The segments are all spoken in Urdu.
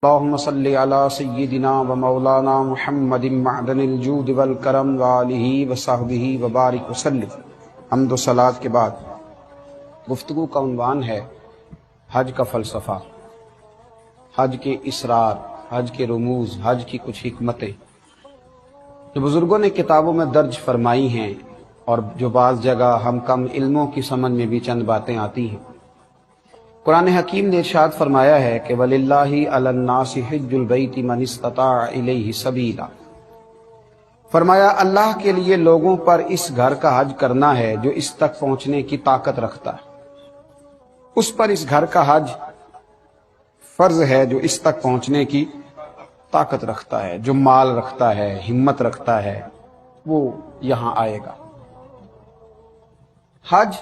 اللهم صل على سيدنا ومولانا محمد معدن الجود والکرم وآلہ وصحبہ وبارک وسلم۔ حمد و صلات کے بعد گفتگو کا عنوان ہے حج کا فلسفہ، حج کے اسرار، حج کے رموز، حج کی کچھ حکمتیں جو بزرگوں نے کتابوں میں درج فرمائی ہیں اور جو بعض جگہ ہم کم علموں کی سمجھ میں بھی چند باتیں آتی ہیں۔ قرآن حکیم نے ارشاد فرمایا ہے کہ وَلِلَّهِ عَلَى النَّاسِ حِجُّ الْبَيْتِ مَنِ اسْتَطَاعَ إِلَيْهِ سَبِيلًا، فرمایا اللہ کے لیے لوگوں پر اس گھر کا حج کرنا ہے جو اس تک پہنچنے کی طاقت رکھتا ہے۔ اس پر اس گھر کا حج فرض ہے جو اس تک پہنچنے کی طاقت رکھتا ہے، جو مال رکھتا ہے، ہمت رکھتا ہے، وہ یہاں آئے گا۔ حج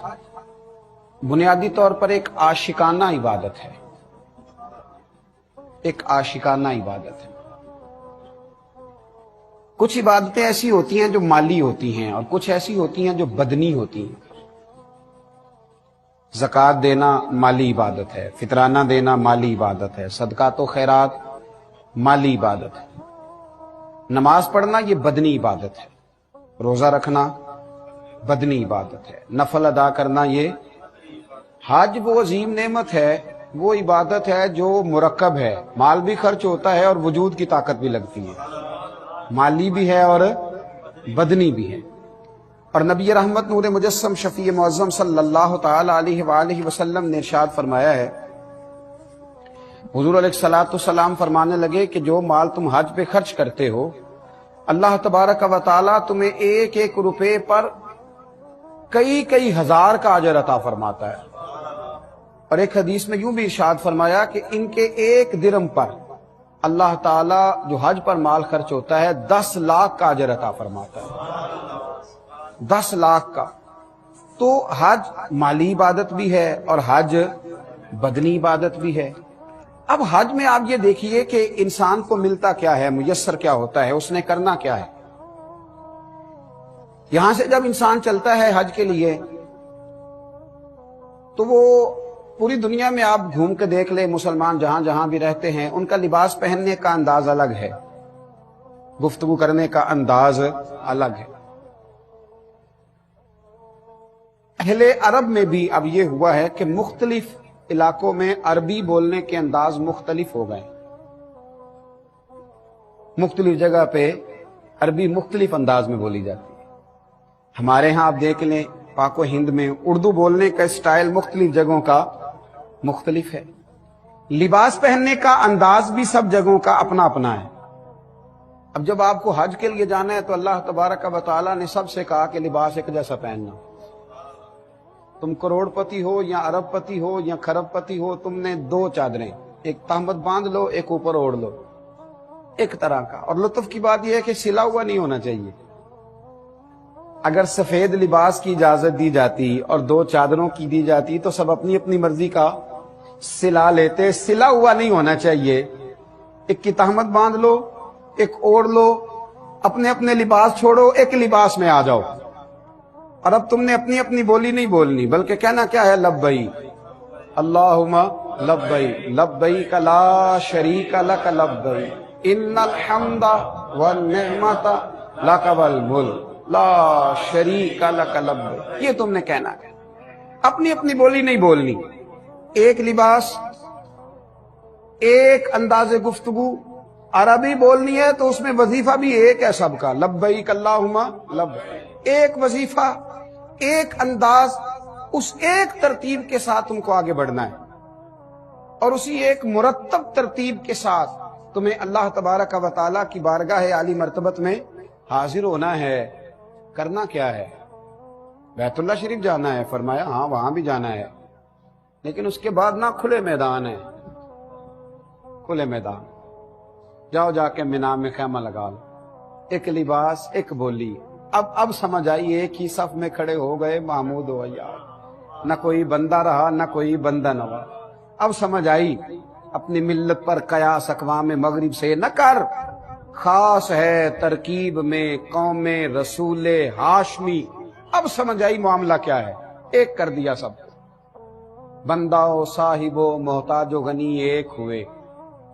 بنیادی طور پر ایک عاشقانہ عبادت ہے، ایک عاشقانہ عبادت ہے۔ کچھ عبادتیں ایسی ہوتی ہیں جو مالی ہوتی ہیں اور کچھ ایسی ہوتی ہیں جو بدنی ہوتی ہیں۔ زکوٰۃ دینا مالی عبادت ہے، فطرانہ دینا مالی عبادت ہے، صدقات و خیرات مالی عبادت ہے، نماز پڑھنا یہ بدنی عبادت ہے، روزہ رکھنا بدنی عبادت ہے، نفل ادا کرنا یہ۔ حج وہ عظیم نعمت ہے، وہ عبادت ہے جو مرکب ہے، مال بھی خرچ ہوتا ہے اور وجود کی طاقت بھی لگتی ہے، مالی بھی ہے اور بدنی بھی ہے۔ اور نبی رحمت نور مجسم شفیع معظم صلی اللہ تعالی علیہ وآلہ وسلم نے ارشاد فرمایا ہے، حضور علیہ السلام فرمانے لگے کہ جو مال تم حج پہ خرچ کرتے ہو، اللہ تبارک و تعالی تمہیں ایک ایک روپے پر کئی ہزار کا اجر عطا فرماتا ہے۔ اور ایک حدیث میں یوں بھی ارشاد فرمایا کہ ان کے ایک درم پر اللہ تعالیٰ جو حج پر مال خرچ ہوتا ہے 10 لاکھ کا اجر عطا فرماتا ہے، 10 لاکھ کا۔ تو حج مالی عبادت بھی ہے اور حج بدنی عبادت بھی ہے۔ اب حج میں آپ یہ دیکھیے کہ انسان کو ملتا کیا ہے، میسر کیا ہوتا ہے، اس نے کرنا کیا ہے۔ یہاں سے جب انسان چلتا ہے حج کے لیے تو وہ پوری دنیا میں آپ گھوم کے دیکھ لیں، مسلمان جہاں جہاں بھی رہتے ہیں ان کا لباس پہننے کا انداز الگ ہے، گفتگو کرنے کا انداز الگ ہے۔ اہل عرب میں بھی اب یہ ہوا ہے کہ مختلف علاقوں میں عربی بولنے کے انداز مختلف ہو گئے، مختلف جگہ پہ عربی مختلف انداز میں بولی جاتی ہے۔ ہمارے ہاں آپ دیکھ لیں پاک و ہند میں اردو بولنے کا سٹائل مختلف جگہوں کا مختلف ہے، لباس پہننے کا انداز بھی سب جگہوں کا اپنا اپنا ہے۔ اب جب آپ کو حج کے لیے جانا ہے تو اللہ تبارک و تعالیٰ نے سب سے کہا کہ لباس ایک جیسا پہننا، تم کروڑ پتی ہو یا ارب پتی ہو یا کھرب پتی ہو، تم نے 2 چادریں، ایک تہمت باندھ لو، ایک اوپر اوڑھ لو، ایک طرح کا۔ اور لطف کی بات یہ ہے کہ سلا ہوا نہیں ہونا چاہیے۔ اگر سفید لباس کی اجازت دی جاتی اور 2 چادروں کی دی جاتی تو سب اپنی اپنی مرضی کا سلا لیتے، سلا ہوا نہیں ہونا چاہیے۔ ایک کی تہمت باندھ لو، ایک اوڑھ لو، اپنے اپنے لباس چھوڑو، ایک لباس میں آ جاؤ۔ اور اب تم نے اپنی اپنی بولی نہیں بولنی بلکہ کہنا کیا ہے، لبیک اللہم لبیک لبیک لا شریک لک لبیک ان الحمد والنعمت لک والملک لا شریک لک لبیک، یہ تم نے کہنا ہے، اپنی اپنی بولی نہیں بولنی، ایک لباس، ایک انداز گفتگو۔ عربی بولنی ہے تو اس میں وظیفہ بھی ایک ہے سب کا، لبیک اللہم لبیک، ایک وظیفہ، ایک انداز، اس ایک ترتیب کے ساتھ تم کو آگے بڑھنا ہے اور اسی ایک مرتب ترتیب کے ساتھ تمہیں اللہ تبارک و تعالیٰ کی بارگاہ عالی مرتبت میں حاضر ہونا ہے۔ کرنا کیا ہے؟ بیت اللہ شریف جانا ہے، فرمایا ہاں وہاں بھی جانا ہے، لیکن اس کے بعد نہ کھلے میدان ہے، کھلے میدان جاؤ، جا کے مینا میں خیمہ لگا لو، ایک لباس، ایک بولی۔ اب سمجھ آئی، ایک ہی صف میں کھڑے ہو گئے محمود و عیال، نہ کوئی بندہ رہا نہ کوئی بندہ نوا۔ اب سمجھ آئی اپنی ملت پر قیاس اقوام مغرب سے نہ کر، خاص ہے ترکیب میں قوم رسول ہاشمی۔ اب سمجھ آئی معاملہ کیا ہے، ایک کر دیا سب، بندہ و صاحب و محتاج و غنی ایک ہوئے،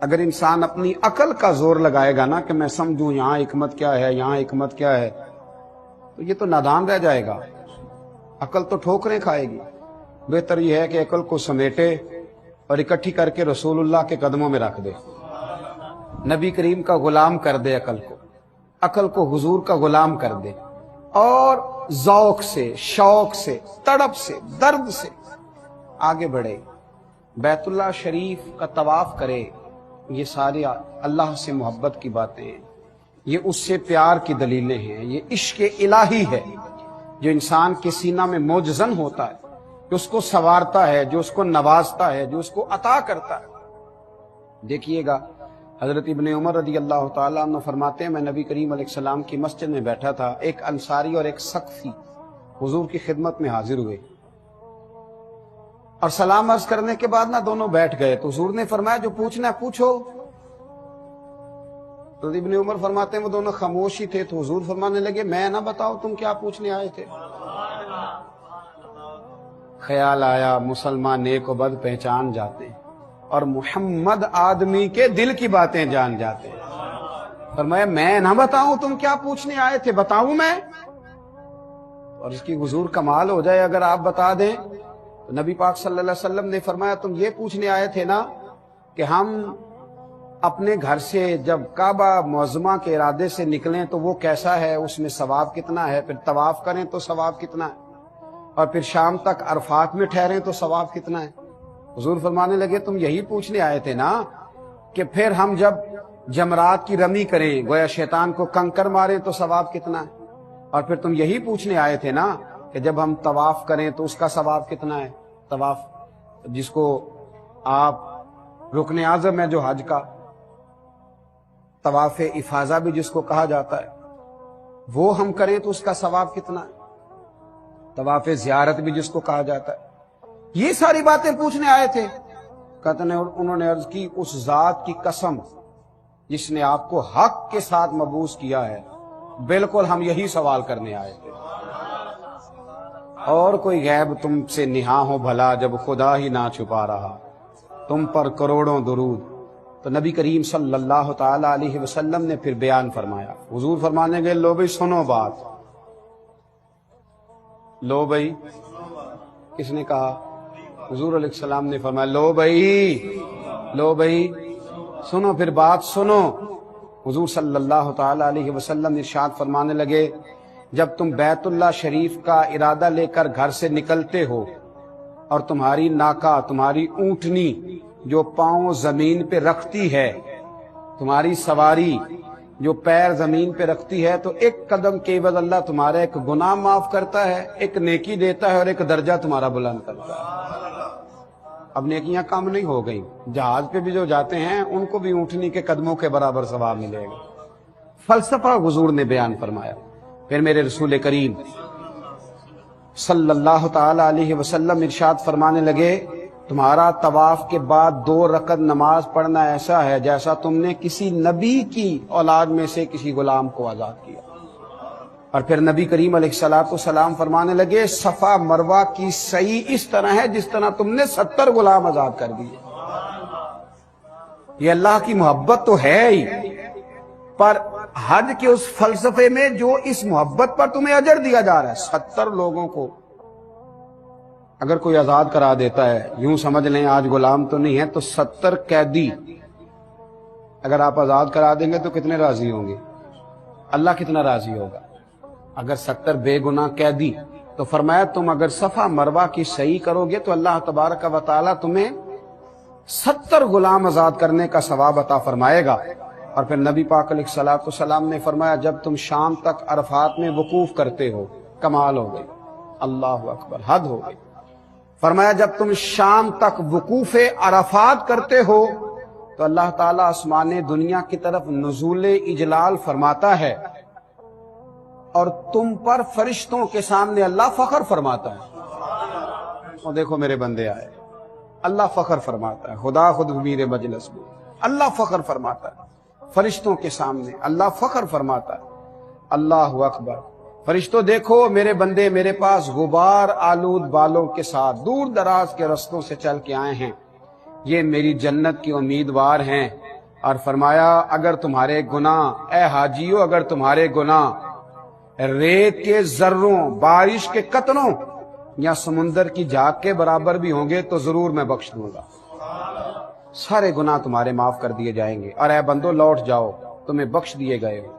اگر انسان اپنی عقل کا زور لگائے گا نا کہ میں سمجھوں یہاں حکمت کیا ہے، یہاں حکمت کیا ہے، تو یہ تو نادان رہ جائے گا، عقل تو ٹھوکریں کھائے گی۔ بہتر یہ ہے کہ عقل کو سمیٹے اور اکٹھی کر کے رسول اللہ کے قدموں میں رکھ دے، نبی کریم کا غلام کر دے، عقل کو حضور کا غلام کر دے، اور ذوق سے، شوق سے، تڑپ سے، درد سے آگے بڑھے، بیت اللہ شریف کا طواف کرے۔ یہ سارے اللہ سے محبت کی باتیں ہیں، یہ اس سے پیار کی دلیلیں ہیں، یہ عشق الہی ہے جو انسان کے سینہ میں موجزن ہوتا ہے، جو اس کو سنوارتا ہے، جو اس کو نوازتا ہے، جو اس کو عطا کرتا ہے۔ دیکھیے گا حضرت ابن عمر رضی اللہ تعالیٰ عنہ فرماتے ہیں، میں نبی کریم علیہ السلام کی مسجد میں بیٹھا تھا، ایک انصاری اور ایک ثقفی حضور کی خدمت میں حاضر ہوئے، اور سلام عرض کرنے کے بعد دونوں بیٹھ گئے، تو حضور نے فرمایا جو پوچھنا ہے پوچھو۔ تو ابن عمر فرماتے ہیں وہ دونوں خاموش ہی تھے، تو حضور فرمانے لگے میں نہ بتاؤ تم کیا پوچھنے آئے تھے؟ خیال آیا مسلمان نیک و بد پہچان جاتے ہیں، اور محمد آدمی کے دل کی باتیں جان جاتے ہیں۔ فرمایا میں نہ بتاؤں تم کیا پوچھنے آئے تھے، بتاؤں میں؟ اور اس کی حضور کمال ہو جائے اگر آپ بتا دیں۔ تو نبی پاک صلی اللہ علیہ وسلم نے فرمایا تم یہ پوچھنے آئے تھے نا کہ ہم اپنے گھر سے جب کعبہ معظمہ کے ارادے سے نکلیں تو وہ کیسا ہے، اس میں ثواب کتنا ہے، پھر طواف کریں تو ثواب کتنا ہے، اور پھر شام تک عرفات میں ٹھہریں تو ثواب کتنا ہے؟ حضور فرمانے لگے تم یہی پوچھنے آئے تھے نا کہ پھر ہم جب جمرات کی رمی کریں، گویا شیطان کو کنکر ماریں تو ثواب کتنا ہے، اور پھر تم یہی پوچھنے آئے تھے نا کہ جب ہم طواف کریں تو اس کا ثواب کتنا ہے۔ طواف جس کو آپ رکن اعظم ہے جو حج کا، طواف افاضہ بھی جس کو کہا جاتا ہے، وہ ہم کریں تو اس کا ثواب کتنا ہے، طواف زیارت بھی جس کو کہا جاتا ہے۔ یہ ساری باتیں پوچھنے آئے تھے۔ کہتے ہیں انہوں نے عرض کی اس ذات کی قسم جس نے آپ کو حق کے ساتھ مبعوث کیا ہے، بالکل ہم یہی سوال کرنے آئے تھے، اور کوئی غیب تم سے نہاں ہو بھلا جب خدا ہی نہ چھپا رہا، تم پر کروڑوں درود۔ تو نبی کریم صلی اللہ تعالی علیہ وسلم نے پھر بیان فرمایا، حضور فرمانے گئے لو بھئی سنو بات، لو بھئی، کس نے کہا؟ حضور علیہ السلام نے فرمایا لو بھئی سنو، پھر بات سنو۔ حضور صلی اللہ تعالی علیہ وسلم ارشاد فرمانے لگے جب تم بیت اللہ شریف کا ارادہ لے کر گھر سے نکلتے ہو اور تمہاری ناکا، تمہاری اونٹنی جو پاؤں زمین پہ رکھتی ہے، تمہاری سواری جو پیر زمین پہ رکھتی ہے، تو ایک قدم کے عوض اللہ تمہارا ایک گناہ معاف کرتا ہے، ایک نیکی دیتا ہے، اور ایک درجہ تمہارا بلند کرتا ہے۔ اب نیکیاں کم نہیں ہو گئی، جہاز پہ بھی جو جاتے ہیں ان کو بھی اونٹنی کے قدموں کے برابر ثواب ملے گا۔ فلسفہ حضور نے بیان فرمایا۔ پھر میرے رسول کریم صلی اللہ تعالی علیہ وسلم ارشاد فرمانے لگے تمہارا طواف کے بعد 2 رکعت نماز پڑھنا ایسا ہے جیسا تم نے کسی نبی کی اولاد میں سے کسی غلام کو آزاد کیا۔ اور پھر نبی کریم علیہ السلام فرمانے لگے صفا مروہ کی سعی اس طرح ہے جس طرح تم نے 70 غلام آزاد کر دیے۔ یہ اللہ کی محبت تو ہے ہی، پر حج کے اس فلسفے میں جو اس محبت پر تمہیں اجر دیا جا رہا ہے، 70 لوگوں کو اگر کوئی آزاد کرا دیتا ہے، یوں سمجھ لیں آج غلام تو نہیں ہے تو 70 قیدی اگر آپ آزاد کرا دیں گے تو کتنے راضی ہوں گے؟ اللہ کتنا راضی ہوگا؟ اگر 70 بے گناہ قیدی، تو فرمایا تم اگر صفا مروہ کی صحیح کرو گے تو اللہ تبارک و تعالی تمہیں 70 غلام آزاد کرنے کا ثواب عطا فرمائے گا۔ اور پھر نبی پاک علیہ السلام نے فرمایا جب تم شام تک عرفات میں وقوف کرتے ہو، کمال ہو گئی، اللہ اکبر، حد ہو گئی۔ فرمایا جب تم شام تک وقوف عرفات کرتے ہو تو اللہ تعالیٰ آسمان دنیا کی طرف نزول اجلال فرماتا ہے، اور تم پر فرشتوں کے سامنے اللہ فخر فرماتا ہے۔ اور دیکھو میرے بندے آئے، اللہ فخر فرماتا ہے، خدا خود امیر مجلس میں اللہ فخر فرماتا ہے، فرشتوں کے سامنے اللہ فخر فرماتا ہے۔ اللہ اکبر، فرشتوں دیکھو میرے بندے میرے پاس غبار آلود بالوں کے ساتھ دور دراز کے رستوں سے چل کے آئے ہیں، یہ میری جنت کی امیدوار ہیں، اور فرمایا اگر تمہارے گناہ، اے حاجیو، اگر تمہارے گناہ ریت کے ذروں، بارش کے قطروں یا سمندر کی جھاگ کے برابر بھی ہوں گے تو ضرور میں بخش دوں گا، سارے گناہ تمہارے معاف کر دیے جائیں گے، اور اے بندو لوٹ جاؤ، تمہیں بخش دیے گئے ہو۔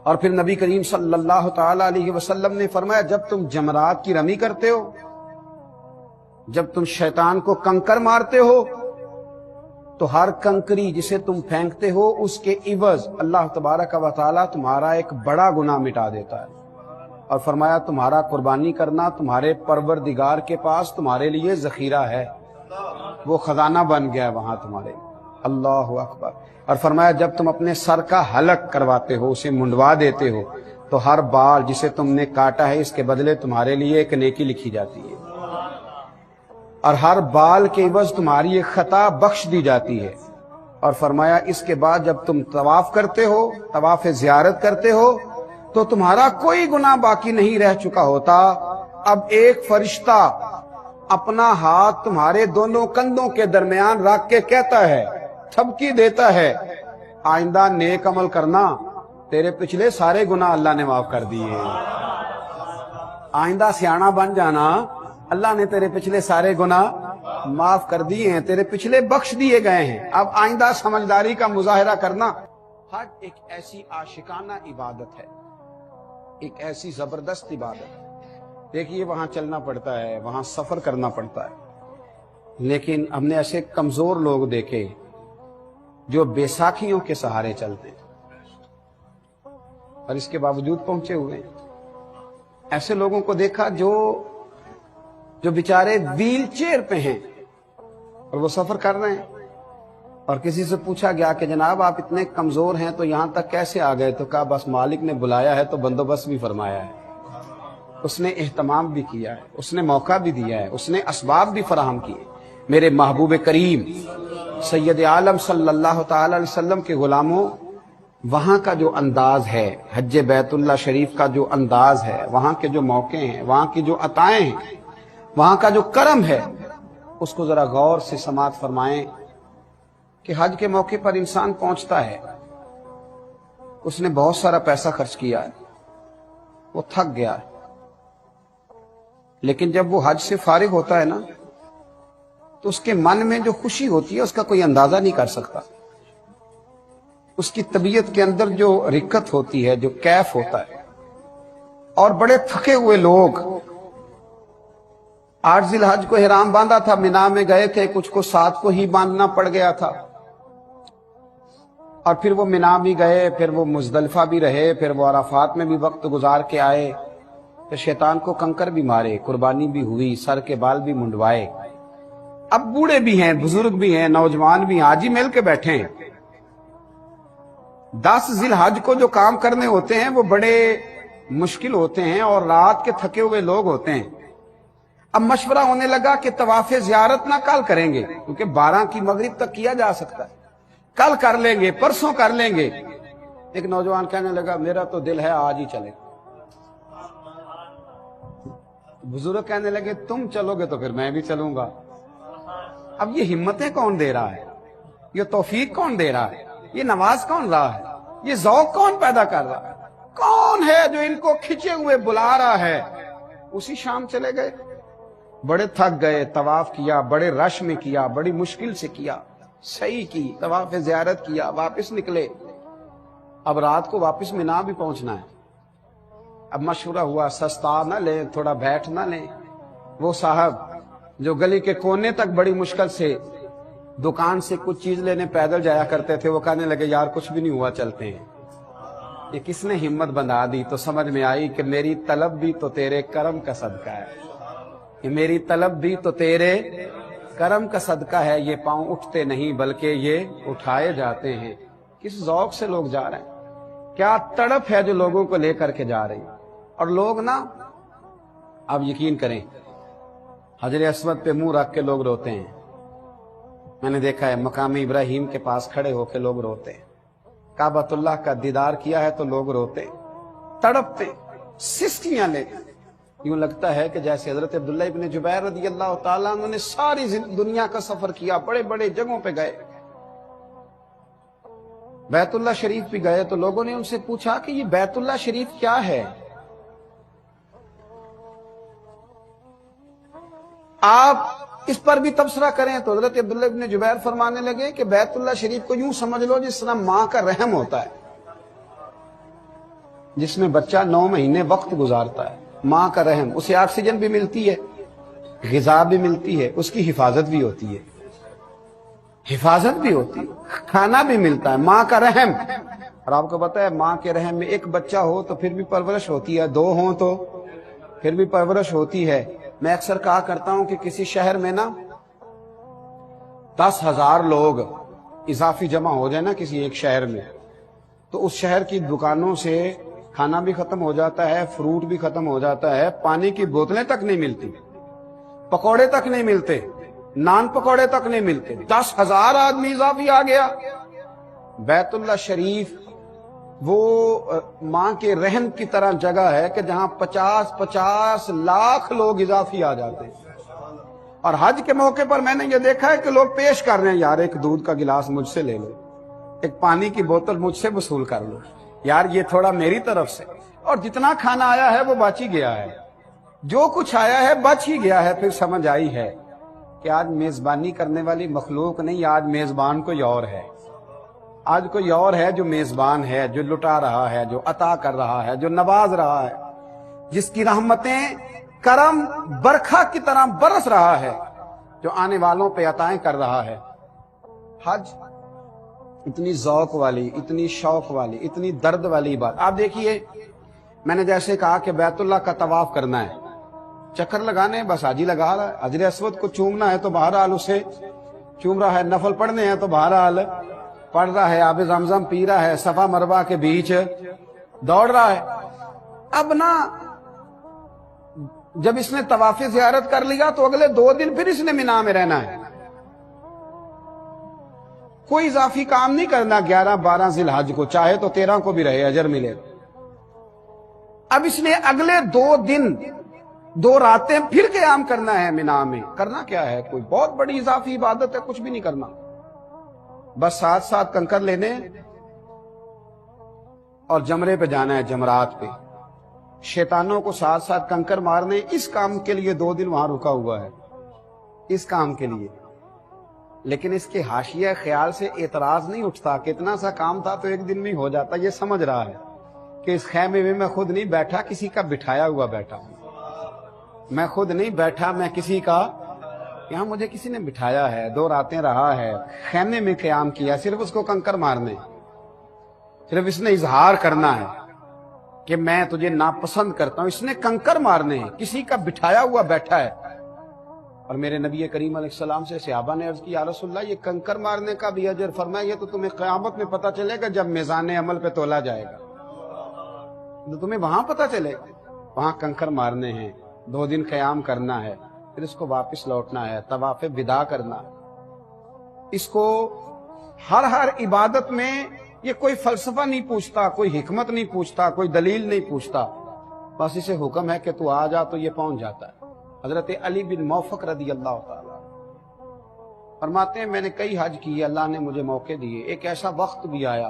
اور پھر نبی کریم صلی اللہ تعالی علیہ وسلم نے فرمایا جب تم جمرات کی رمی کرتے ہو، جب تم شیطان کو کنکر مارتے ہو، تو ہر کنکری جسے تم پھینکتے ہو اس کے عوض اللہ تبارک و تعالی تمہارا ایک بڑا گناہ مٹا دیتا ہے۔ اور فرمایا تمہارا قربانی کرنا تمہارے پروردگار کے پاس تمہارے لیے ذخیرہ ہے، وہ خزانہ بن گیا وہاں تمہارے۔ اللہ اکبر۔ اور فرمایا جب تم اپنے سر کا حلق کرواتے ہو، اسے منڈوا دیتے ہو، تو ہر بال جسے تم نے کاٹا ہے اس کے بدلے تمہارے لیے ایک نیکی لکھی جاتی ہے، اور ہر بال کے عوض تمہاری ایک خطا بخش دی جاتی ہے۔ اور فرمایا اس کے بعد جب تم طواف کرتے ہو، طواف زیارت کرتے ہو، تو تمہارا کوئی گناہ باقی نہیں رہ چکا ہوتا، اب ایک فرشتہ اپنا ہاتھ تمہارے دونوں کندھوں کے درمیان رکھ کے کہتا ہے، تھپکی دیتا ہے، آئندہ نیک عمل کرنا، تیرے پچھلے سارے گناہ اللہ نے معاف کر دیے، آئندہ سیاںا بن جانا، اللہ نے تیرے پچھلے سارے گناہ معاف کر دیے ہیں، تیرے پچھلے بخش دیے گئے ہیں، اب آئندہ سمجھداری کا مظاہرہ کرنا۔ حج ایک ایسی عاشقانہ عبادت ہے، ایک ایسی زبردست عبادت ہے۔ دیکھیے وہاں چلنا پڑتا ہے، وہاں سفر کرنا پڑتا ہے، لیکن ہم نے ایسے کمزور لوگ دیکھے جو بیساکھیوں کے سہارے چلتے ہیں اور اس کے باوجود پہنچے ہوئے ہیں۔ ایسے لوگوں کو دیکھا جو بیچارے ویل چیئر پہ ہیں اور وہ سفر کر رہے ہیں، اور کسی سے پوچھا گیا کہ جناب آپ اتنے کمزور ہیں تو یہاں تک کیسے آ گئے؟ تو کہا بس مالک نے بلایا ہے تو بندوبست بھی فرمایا ہے، اس نے اہتمام بھی کیا ہے، اس نے موقع بھی دیا ہے، اس نے اسباب بھی فراہم کیے۔ میرے محبوب کریم سید عالم صلی اللہ تعالی علیہ وسلم کے غلاموں، وہاں کا جو انداز ہے، حج بیت اللہ شریف کا جو انداز ہے، وہاں کے جو موقع ہیں، وہاں کی جو عطائیں ہیں، وہاں کا جو کرم ہے، اس کو ذرا غور سے سماعت فرمائیں کہ حج کے موقع پر انسان پہنچتا ہے، اس نے بہت سارا پیسہ خرچ کیا ہے، وہ تھک گیا ہے، لیکن جب وہ حج سے فارغ ہوتا ہے نا تو اس کے من میں جو خوشی ہوتی ہے اس کا کوئی اندازہ نہیں کر سکتا، اس کی طبیعت کے اندر جو رکت ہوتی ہے، جو کیف ہوتا ہے۔ اور بڑے تھکے ہوئے لوگ 8 ذی الحج کو احرام باندھا تھا، مینا میں گئے تھے، کچھ کو 7 کو ہی باندھنا پڑ گیا تھا، اور پھر وہ مینا بھی گئے، پھر وہ مزدلفہ بھی رہے، پھر وہ عرفات میں بھی وقت گزار کے آئے، پھر شیطان کو کنکر بھی مارے، قربانی بھی ہوئی، سر کے بال بھی منڈوائے۔ اب بوڑھے بھی ہیں، بزرگ بھی ہیں، نوجوان بھی ہیں، حاجی مل کے بیٹھے ہیں۔ 10 ذی الحج کو جو کام کرنے ہوتے ہیں وہ بڑے مشکل ہوتے ہیں، اور رات کے تھکے ہوئے لوگ ہوتے ہیں۔ اب مشورہ ہونے لگا کہ طواف زیارت نہ کل کریں گے، کیونکہ 12 کی مغرب تک کیا جا سکتا ہے، کل کر لیں گے، پرسوں کر لیں گے۔ ایک نوجوان کہنے لگا میرا تو دل ہے آج ہی چلے۔ بزرگ کہنے لگے تم چلو گے تو پھر میں بھی چلوں گا۔ اب یہ ہمتیں کون دے رہا ہے؟ یہ توفیق کون دے رہا ہے؟ یہ نواز کون رہا ہے؟ یہ ذوق کون پیدا کر رہا ہے؟ کون ہے جو ان کو کھچے ہوئے بلا رہا ہے؟ اسی شام چلے گئے، بڑے تھک گئے، طواف کیا، بڑے رش میں کیا، بڑی مشکل سے کیا، صحیح کی، طواف زیارت کیا، واپس نکلے۔ اب رات کو واپس مینا بھی پہنچنا ہے۔ اب مشورہ ہوا سستا نہ لیں، تھوڑا بیٹھ نہ لیں۔ وہ صاحب جو گلی کے کونے تک بڑی مشکل سے دکان سے کچھ چیز لینے پیدل جایا کرتے تھے، وہ کہنے لگے یار کچھ بھی نہیں ہوا، چلتے ہیں۔ یہ کس نے ہمت بندھا دی؟ تو سمجھ میں آئی کہ میری طلب بھی تو تیرے کرم کا صدقہ ہے، یہ میری طلب بھی تو تیرے کرم کا صدقہ ہے۔ یہ پاؤں اٹھتے نہیں بلکہ یہ اٹھائے جاتے ہیں۔ کس ذوق سے لوگ جا رہے ہیں، کیا تڑپ ہے جو لوگوں کو لے کر کے جا رہی ہے۔ اور لوگ نا، آپ یقین کریں، حجر اسود پہ منہ رکھ کے لوگ روتے ہیں۔ میں نے دیکھا ہے مقام ابراہیم کے پاس کھڑے ہو کے لوگ روتے ہیں، کعبۃ اللہ کا دیدار کیا ہے تو لوگ روتے ہیں، تڑپتے، سسکیاں لے۔ یوں لگتا ہے کہ جیسے حضرت عبداللہ ابن جبیر رضی اللہ تعالیٰ عنہ نے ساری دنیا کا سفر کیا، بڑے بڑے جگہوں پہ گئے، بیت اللہ شریف بھی گئے تو لوگوں نے ان سے پوچھا کہ یہ بیت اللہ شریف کیا ہے؟ آپ اس پر بھی تبصرہ کریں تو حضرت عبداللہ ابن جبیر فرمانے لگے کہ بیت اللہ شریف کو یوں سمجھ لو جس طرح ماں کا رحم ہوتا ہے، جس میں بچہ 9 مہینے وقت گزارتا ہے، ماں کا رحم، اسے آکسیجن بھی ملتی ہے، غذا بھی ملتی ہے، اس کی حفاظت بھی ہوتی ہے، کھانا بھی ملتا ہے، ماں کا رحم۔ اور آپ کو پتا ہے ماں کے رحم میں ایک بچہ ہو تو پھر بھی پرورش ہوتی ہے، 2 ہوں تو پھر بھی پرورش ہوتی ہے۔ میں اکثر کہا کرتا ہوں کہ کسی شہر میں نا 10,000 لوگ اضافی جمع ہو جائے نا کسی ایک شہر میں، تو اس شہر کی دکانوں سے کھانا بھی ختم ہو جاتا ہے، فروٹ بھی ختم ہو جاتا ہے، پانی کی بوتلیں تک نہیں ملتی، پکوڑے تک نہیں ملتے، نان پکوڑے تک نہیں ملتے، 10,000 آدمی اضافی آ گیا۔ بیت اللہ شریف وہ ماں کے رحم کی طرح جگہ ہے کہ جہاں 50 لاکھ لوگ اضافی آ جاتے ہیں۔ اور حج کے موقع پر میں نے یہ دیکھا ہے کہ لوگ پیش کر رہے ہیں، یار ایک دودھ کا گلاس مجھ سے لے لو، ایک پانی کی بوتل مجھ سے وصول کر لو، یار یہ تھوڑا میری طرف سے۔ اور جتنا کھانا آیا ہے وہ بچ ہی گیا ہے، جو کچھ آیا ہے بچ ہی گیا ہے۔ پھر سمجھ آئی ہے کہ آج میزبانی کرنے والی مخلوق نہیں، آج میزبان کوئی اور ہے، آج کوئی اور ہے جو میزبان ہے، جو لٹا رہا ہے، جو عطا کر رہا ہے، جو نواز رہا ہے، جس کی رحمتیں کرم برکھا کی طرح برس رہا ہے، جو آنے والوں پہ عطائیں کر رہا ہے۔ حج اتنی ذوق والی، اتنی شوق والی، اتنی درد والی بات۔ آپ دیکھیے میں نے جیسے کہا کہ بیت اللہ کا طواف کرنا ہے، چکر لگانے بس حاجی لگا رہا ہے، حجر اسود کو چومنا ہے تو بہرحال اسے چوم رہا ہے، نفل پڑھنے ہیں تو بہرحال پڑھ رہا ہے، آب زمزم پی رہا ہے، صفا مروہ کے بیچ دوڑ رہا ہے۔ اب نا جب اس نے طواف زیارت کر لیا تو اگلے 2 دن پھر اس نے مینا میں رہنا ہے، کوئی اضافی کام نہیں کرنا 11 12 ذی الحج کو، چاہے تو 13 کو بھی رہے، اجر ملے۔ اب اس نے اگلے 2 دن 2 راتیں پھر قیام کرنا ہے مینا میں۔ کرنا کیا ہے؟ کوئی بہت بڑی اضافی عبادت ہے؟ کچھ بھی نہیں کرنا، بس ساتھ کنکر لینے اور جمرے پہ جانا ہے، جمرات پہ شیطانوں کو ساتھ کنکر مارنے۔ اس کام کے لیے 2 دن وہاں رکا ہوا ہے، اس کام کے لیے۔ لیکن اس کے حاشیہ خیال سے اعتراض نہیں اٹھتا کہ اتنا سا کام تھا تو 1 دن میں ہو جاتا۔ یہ سمجھ رہا ہے کہ اس خیمے میں میں خود نہیں بیٹھا، کسی کا بٹھایا ہوا بیٹھا ہوں، میں خود نہیں بیٹھا، میں کسی کا، یہاں مجھے کسی نے بٹھایا ہے، 2 راتیں رہا ہے، خیمے میں قیام کیا، صرف اس کو کنکر مارنے، صرف اس نے اظہار کرنا ہے کہ میں تجھے ناپسند کرتا ہوں، اس نے کنکر مارنے ہیں، کسی کا بٹھایا ہوا بیٹھا ہے۔ اور میرے نبی کریم علیہ السلام سے صحابہ نے عرض کی، یا رسول اللہ یہ کنکر مارنے کا بھی اجر؟ فرمایا یہ تو تمہیں قیامت میں پتہ چلے گا جب میزان عمل پہ تولا جائے گا، تو تمہیں وہاں پتہ چلے گا۔ وہاں کنکر مارنے ہیں، 2 دن قیام کرنا ہے، پھر اس کو واپس لوٹنا ہے، طواف وداع کرنا ہے۔ اس کو ہر عبادت میں یہ کوئی فلسفہ نہیں پوچھتا، کوئی حکمت نہیں پوچھتا، کوئی دلیل نہیں پوچھتا، بس اسے حکم ہے کہ تو آ جا تو یہ پہنچ جاتا ہے۔ حضرت علی بن موفق رضی اللہ تعالیٰ فرماتے ہیں میں نے کئی حج کیے، اللہ نے مجھے موقع دیے، ایک ایسا وقت بھی آیا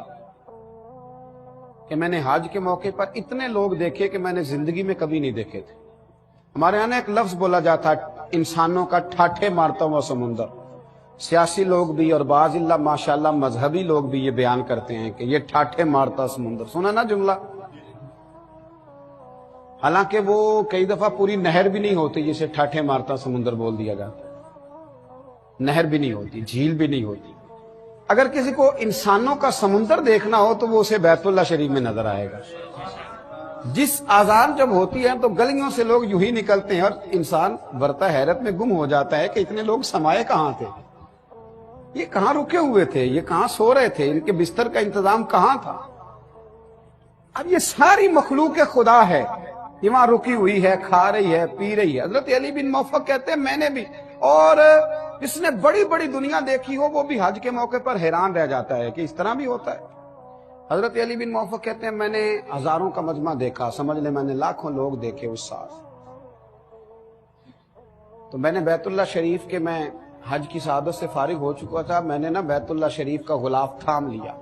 کہ میں نے حج کے موقع پر اتنے لوگ دیکھے کہ میں نے زندگی میں کبھی نہیں دیکھے تھے۔ ہمارے یہاں ایک لفظ بولا جاتا ہے انسانوں کا ٹھاٹھے مارتا ہوا سمندر۔ سیاسی لوگ بھی اور بعض اللہ ماشاءاللہ مذہبی لوگ بھی یہ بیان کرتے ہیں کہ یہ ٹھاٹھے مارتا سمندر، سنا نا جملہ؟ حالانکہ وہ کئی دفعہ پوری نہر بھی نہیں ہوتی جسے ٹھاٹھے مارتا سمندر بول دیا جاتا ہے، نہر بھی نہیں ہوتی، جھیل بھی نہیں ہوتی۔ اگر کسی کو انسانوں کا سمندر دیکھنا ہو تو وہ اسے بیت اللہ شریف میں نظر آئے گا۔ جس آذان جب ہوتی ہے تو گلیوں سے لوگ یوں ہی نکلتے ہیں اور انسان برتا حیرت میں گم ہو جاتا ہے کہ اتنے لوگ سمائے کہاں تھے، یہ کہاں رکے ہوئے تھے، یہ کہاں سو رہے تھے، ان کے بستر کا انتظام کہاں تھا؟ اب یہ ساری مخلوق خدا ہے، یہ وہاں رکی ہوئی ہے، کھا رہی ہے، پی رہی ہے۔ حضرت علی بن موفق کہتے ہیں میں نے بھی، اور جس نے بڑی بڑی دنیا دیکھی ہو وہ بھی حج کے موقع پر حیران رہ جاتا ہے کہ اس طرح بھی ہوتا ہے۔ حضرت علی بن موفق کہتے ہیں میں نے ہزاروں کا مجمع دیکھا، سمجھ لیں میں نے لاکھوں لوگ دیکھے اس سال۔ تو میں نے بیت اللہ شریف کے، میں حج کی سعادت سے فارغ ہو چکا تھا، میں نے نا بیت اللہ شریف کا غلاف تھام لیا،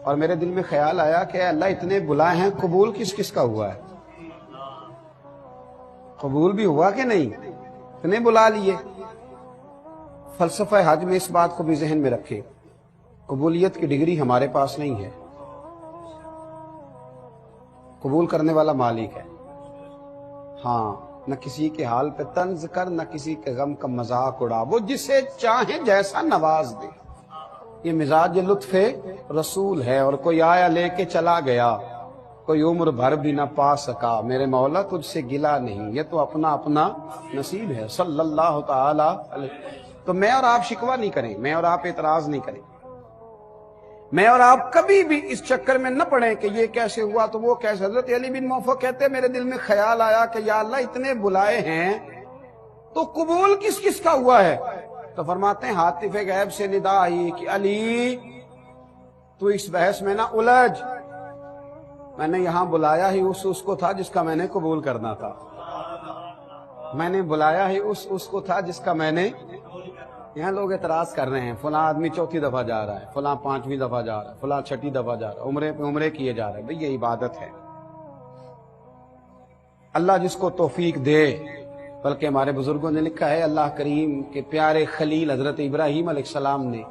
اور میرے دل میں خیال آیا کہ اللہ اتنے بلائے ہیں، قبول کس کس کا ہوا ہے؟ قبول بھی ہوا کہ نہیں؟ اتنے بلا لیے۔ فلسفہ حج میں اس بات کو بھی ذہن میں رکھے، قبولیت کی ڈگری ہمارے پاس نہیں ہے، قبول کرنے والا مالک ہے۔ ہاں، نہ کسی کے حال پہ طنز کر، نہ کسی کے غم کا مذاق اڑا، وہ جسے چاہے جیسا نواز دے۔ یہ مزاج لطف رسول ہے، اور کوئی آیا لے کے چلا گیا، کوئی عمر بھر بھی نہ پا سکا، میرے مولا تجھ سے گلا نہیں، یہ تو اپنا اپنا نصیب ہے۔ صلی اللہ تعالی علیہ۔ تو میں اور آپ شکوہ نہیں کریں، میں اور آپ اعتراض نہیں کریں، میں اور آپ کبھی بھی اس چکر میں نہ پڑیں کہ یہ کیسے ہوا تو وہ کیسے۔ حضرت علی بن موفق کہتے ہیں میرے دل میں خیال آیا کہ یا اللہ اتنے بلائے ہیں تو قبول کس کس کا ہوا ہے؟ تو فرماتے ہیں ہاتف غیب سے ندا آئی کہ علی تو اس بحث میں نہ الجھ، میں نے یہاں بلایا ہی اس کو تھا جس کا میں نے قبول کرنا تھا، میں نے بلایا ہی اس کو تھا جس کا میں نے۔ یہاں لوگ اعتراض کر رہے ہیں، فلاں آدمی چوتھی دفعہ جا رہا ہے، فلاں پانچویں دفعہ جا رہا ہے، فلاں چھٹی دفعہ جا رہا ہے، عمرے پہ عمرے کیے جا رہے ہیں۔ بھئی یہ عبادت ہے، اللہ جس کو توفیق دے۔ بلکہ ہمارے بزرگوں نے لکھا ہے اللہ کریم کے پیارے خلیل حضرت ابراہیم علیہ السلام نے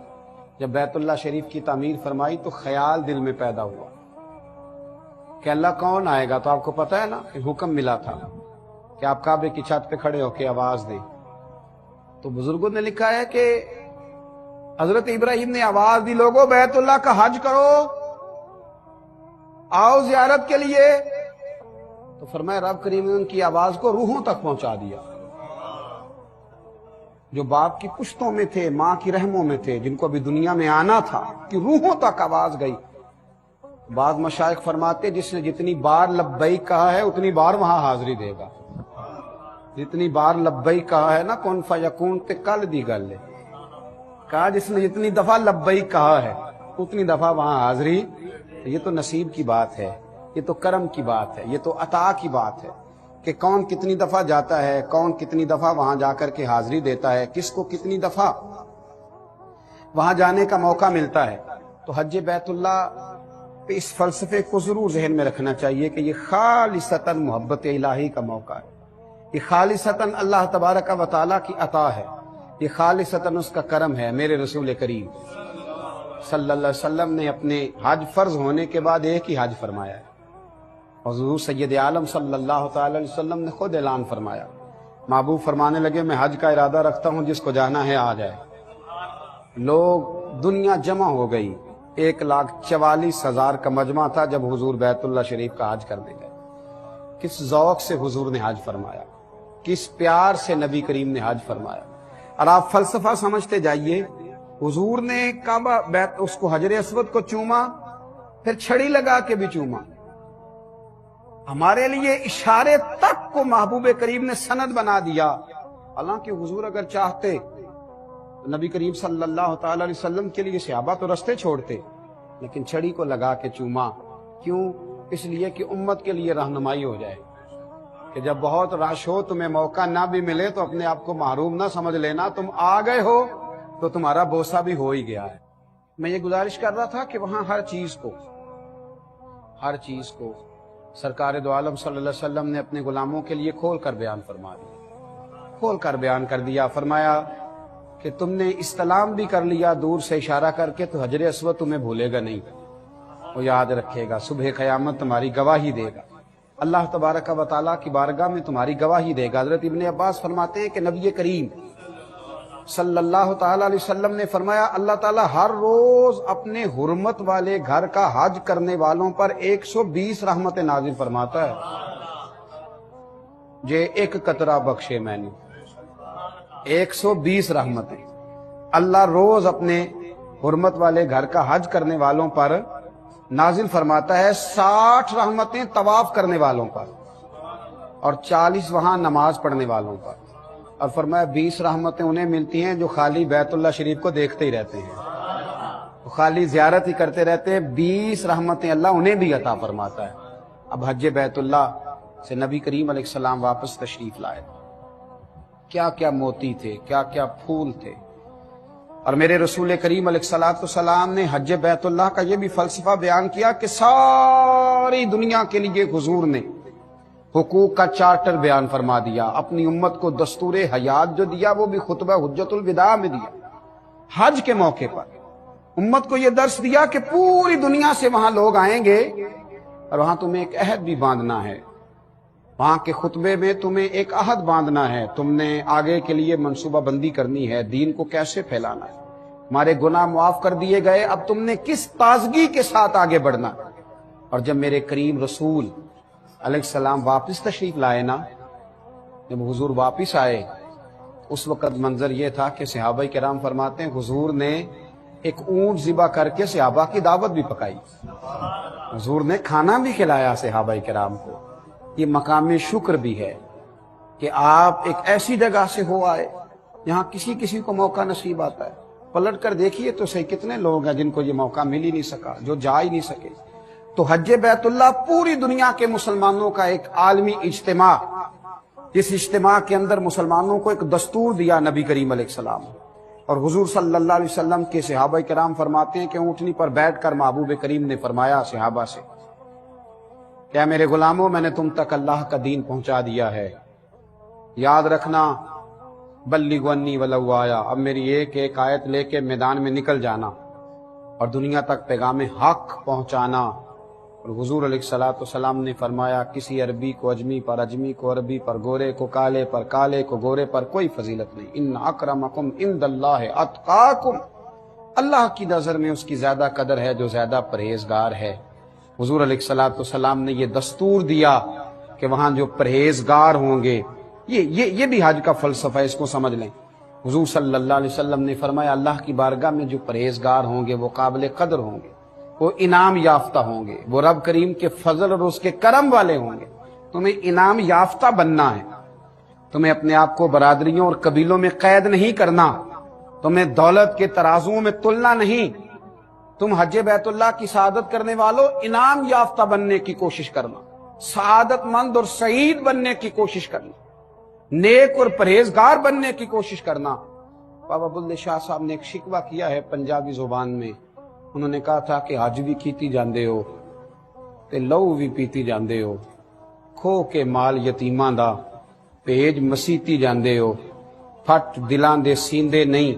جب بیت اللہ شریف کی تعمیر فرمائی تو خیال دل میں پیدا ہوا کہ اللہ کون آئے گا، تو آپ کو پتہ ہے نا کہ حکم ملا تھا کہ آپ کعبے کی چھت پہ کھڑے ہو کے آواز دیں۔ تو بزرگوں نے لکھا ہے کہ حضرت ابراہیم نے آواز دی لوگوں بیت اللہ کا حج کرو، آؤ زیارت کے لیے، تو فرمایا رب کریم نے ان کی آواز کو روحوں تک پہنچا دیا۔ جو باپ کی پشتوں میں تھے، ماں کی رحموں میں تھے، جن کو ابھی دنیا میں آنا تھا، کہ روحوں تک آواز گئی۔ بعض مشائخ فرماتے جس نے جتنی بار لبیک کہا ہے اتنی بار وہاں حاضری دے گا۔ جتنی بار لبیک کہا ہے نا کن فیکون تے کل دی گل ہے، کہا جس نے جتنی دفعہ لبیک کہا ہے اتنی دفعہ وہاں حاضری۔ یہ تو نصیب کی بات ہے، یہ تو کرم کی بات ہے، یہ تو عطا کی بات ہے کہ کون کتنی دفعہ جاتا ہے، کون کتنی دفعہ وہاں جا کر کے حاضری دیتا ہے، کس کو کتنی دفعہ وہاں جانے کا موقع ملتا ہے۔ تو حج بیت اللہ پہ اس فلسفے کو ضرور ذہن میں رکھنا چاہیے کہ یہ خالصتاً محبت الہی کا موقع ہے، یہ خالصتاً اللہ تبارک و تعالیٰ کی عطا ہے، یہ خالصتاً اس کا کرم ہے۔ میرے رسول کریم صلی اللہ علیہ وسلم نے اپنے حج فرض ہونے کے بعد ایک ہی حج فرمایا ہے، حضور سید عالم صلی اللہ تعالی علیہ وسلم نے خود اعلان فرمایا، محبوب فرمانے لگے میں حج کا ارادہ رکھتا ہوں، جس کو جانا ہے آ جائے۔ لوگ دنیا جمع ہو گئی، 1,44,000 کا مجمع تھا جب حضور بیت اللہ شریف کا حج کرنے گئے۔ کس ذوق سے حضور نے حج فرمایا، کس پیار سے نبی کریم نے حج فرمایا۔ اور آپ فلسفہ سمجھتے جائیے، حضور نے کعبہ بیت اس کو حجر اسود کو چوما، پھر چھڑی لگا کے بھی چوما۔ ہمارے لیے اشارے تک کو محبوب کریم نے سند بنا دیا، حالانکہ حضور اگر چاہتے نبی کریم صلی اللہ تعالی علیہ وسلم کے لیے صحابہ تو رستے چھوڑتے، لیکن چھڑی کو لگا کے چوما۔ کیوں؟ اس لیے کہ امت کے لیے رہنمائی ہو جائے کہ جب بہت رش ہو، تمہیں موقع نہ بھی ملے تو اپنے آپ کو محروم نہ سمجھ لینا، تم آ گئے ہو تو تمہارا بوسہ بھی ہو ہی گیا ہے۔ میں یہ گزارش کر رہا تھا کہ وہاں ہر چیز کو سرکار دو عالم صلی اللہ علیہ وسلم نے اپنے غلاموں کے لیے کھول کر بیان فرما دیا، کھول کر بیان کر دیا۔ فرمایا کہ تم نے استلام بھی کر لیا دور سے اشارہ کر کے، تو حجر اسود تمہیں بھولے گا نہیں، وہ یاد رکھے گا، صبح قیامت تمہاری گواہی دے گا، اللہ تبارک و تعالیٰ کی بارگاہ میں تمہاری گواہی دے گا۔ حضرت ابن عباس فرماتے ہیں کہ نبی کریم صلی اللہ تعالی علیہ وسلم نے فرمایا اللہ تعالیٰ ہر روز اپنے حرمت والے گھر کا حج کرنے والوں پر 120 رحمتیں نازل فرماتا ہے۔ جے ایک قطرہ بخشے میں نے 120 رحمتیں اللہ روز اپنے حرمت والے گھر کا حج کرنے والوں پر نازل فرماتا ہے، 60 رحمتیں طواف کرنے والوں پر اور 40 وہاں نماز پڑھنے والوں پر، اور فرمایا 20 رحمتیں انہیں ملتی ہیں جو خالی بیت اللہ شریف کو دیکھتے ہی رہتے ہیں، خالی زیارت ہی کرتے رہتے ہیں، 20 رحمتیں اللہ انہیں بھی عطا فرماتا ہے۔ اب حج بیت اللہ سے نبی کریم علیہ السلام واپس تشریف لائے، کیا کیا موتی تھے، کیا کیا پھول تھے، اور میرے رسول کریم علیہ الصلوۃ والسلام نے حج بیت اللہ کا یہ بھی فلسفہ بیان کیا کہ ساری دنیا کے لیے حضور نے حقوق کا چارٹر بیان فرما دیا، اپنی امت کو دستور حیات جو دیا وہ بھی خطبہ حجت الوداع میں دیا۔ حج کے موقع پر امت کو یہ درس دیا کہ پوری دنیا سے وہاں لوگ آئیں گے اور وہاں تمہیں ایک عہد بھی باندھنا ہے، وہاں کے خطبے میں تمہیں ایک عہد باندھنا ہے، تم نے آگے کے لیے منصوبہ بندی کرنی ہے، دین کو کیسے پھیلانا ہے، ہمارے گناہ معاف کر دیے گئے، اب تم نے کس تازگی کے ساتھ آگے بڑھنا ہے۔ اور جب میرے کریم رسول علیہ السلام واپس تشریف لائے نا، جب حضور واپس آئے اس وقت منظر یہ تھا کہ صحابہ کرام فرماتے ہیں حضور نے ایک اونٹ ذبح کر کے صحابہ کی دعوت بھی پکائی، حضور نے کھانا بھی کھلایا صحابہ کرام کو۔ یہ مقام شکر بھی ہے کہ آپ ایک ایسی جگہ سے ہو آئے جہاں کسی کو موقع نصیب آتا ہے۔ پلٹ کر دیکھیے تو صحیح کتنے لوگ ہیں جن کو یہ موقع مل ہی نہیں سکا، جو جا ہی نہیں سکے۔ تو حج بیت اللہ پوری دنیا کے مسلمانوں کا ایک عالمی اجتماع، جس اجتماع کے اندر مسلمانوں کو ایک دستور دیا نبی کریم علیہ السلام، اور حضور صلی اللہ علیہ وسلم کے صحابہ کرام فرماتے ہیں کہ اونٹنی پر بیٹھ کر محبوب کریم نے فرمایا صحابہ سے، کیا میرے غلاموں میں نے تم تک اللہ کا دین پہنچا دیا ہے، یاد رکھنا بلغوا انی ولو آیا، اب میری ایک ایک آیت لے کے میدان میں نکل جانا اور دنیا تک پیغام حق پہنچانا۔ اور حضور علیہ الصلوۃ والسلام نے فرمایا کسی عربی کو اجمی پر، اجمی کو عربی پر، گورے کو کالے پر، کالے کو گورے پر کوئی فضیلت نہیں، ان اکرمکم عند اللہ اتقاکم، اللہ کی نظر میں اس کی زیادہ قدر ہے جو زیادہ پرہیزگار ہے۔ حضور علیہ الصلوۃ والسلام نے یہ دستور دیا کہ وہاں جو پرہیزگار ہوں گے، یہ بھی حج کا فلسفہ ہے، اس کو سمجھ لیں۔ حضور صلی اللہ علیہ وسلم نے فرمایا اللہ کی بارگاہ میں جو پرہیزگار ہوں گے وہ قابل قدر ہوں گے، وہ انعام یافتہ ہوں گے، وہ رب کریم کے فضل اور اس کے کرم والے ہوں گے۔ تمہیں انعام یافتہ بننا ہے، تمہیں اپنے آپ کو برادریوں اور قبیلوں میں قید نہیں کرنا، تمہیں دولت کے ترازوؤں میں تلنا نہیں، تم حج بیت اللہ کی سعادت کرنے والوں انعام یافتہ بننے کی کوشش کرنا، سعادت مند اور سعید بننے کی کوشش کرنا، نیک اور پرہیزگار بننے کی کوشش کرنا۔ بابا بلے شاہ صاحب نے ایک شکوہ کیا ہے پنجابی زبان میں، انہوں نے کہا تھا کہ حج بھی کیتی جاندے ہو تے لہو بھی پیتی جاندے ہو، کھو کے مال یتیماں دا پیج مسیتی جاندے ہو، پھٹ دلاں دے سیندے نہیں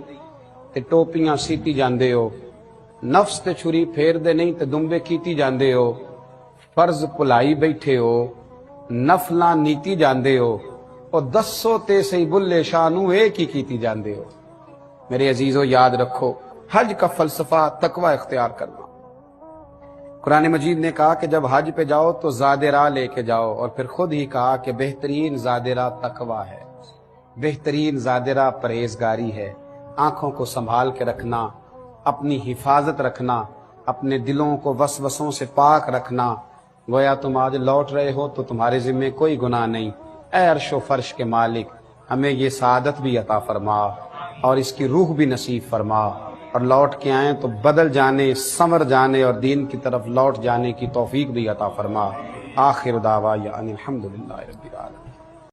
تے ٹوپیاں سیتی جاندے ہو، نفس تے چھری پھیر دے نہیں تے دمبے کیتی جاندے ہو، فرض پلائی بیٹھے ہو، نفلاں نیتی جاندے ہو، اور دسو تے سی بلے شاہ نو ایک ہی کیتی جاندے ہو۔ میرے عزیزو یاد رکھو حج کا فلسفہ تقوی اختیار کرنا۔ قرآن مجید نے کہا کہ جب حج پہ جاؤ تو زاد راہ لے کے جاؤ، اور پھر خود ہی کہا کہ بہترین زاد راہ تقوی ہے، بہترین زاد راہ پرہیزگاری ہے۔ آنکھوں کو سنبھال کے رکھنا، اپنی حفاظت رکھنا، اپنے دلوں کو وسوسوں سے پاک رکھنا۔ گویا تم آج لوٹ رہے ہو تو تمہارے ذمہ کوئی گناہ نہیں۔ اے عرش و فرش کے مالک ہمیں یہ سعادت بھی عطا فرما اور اس کی روح بھی نصیب فرما، اور لوٹ کے آئیں تو بدل جانے، سنور جانے اور دین کی طرف لوٹ جانے کی توفیق بھی عطا فرما۔ آخر دعوانا الحمدللہ رب العالمین۔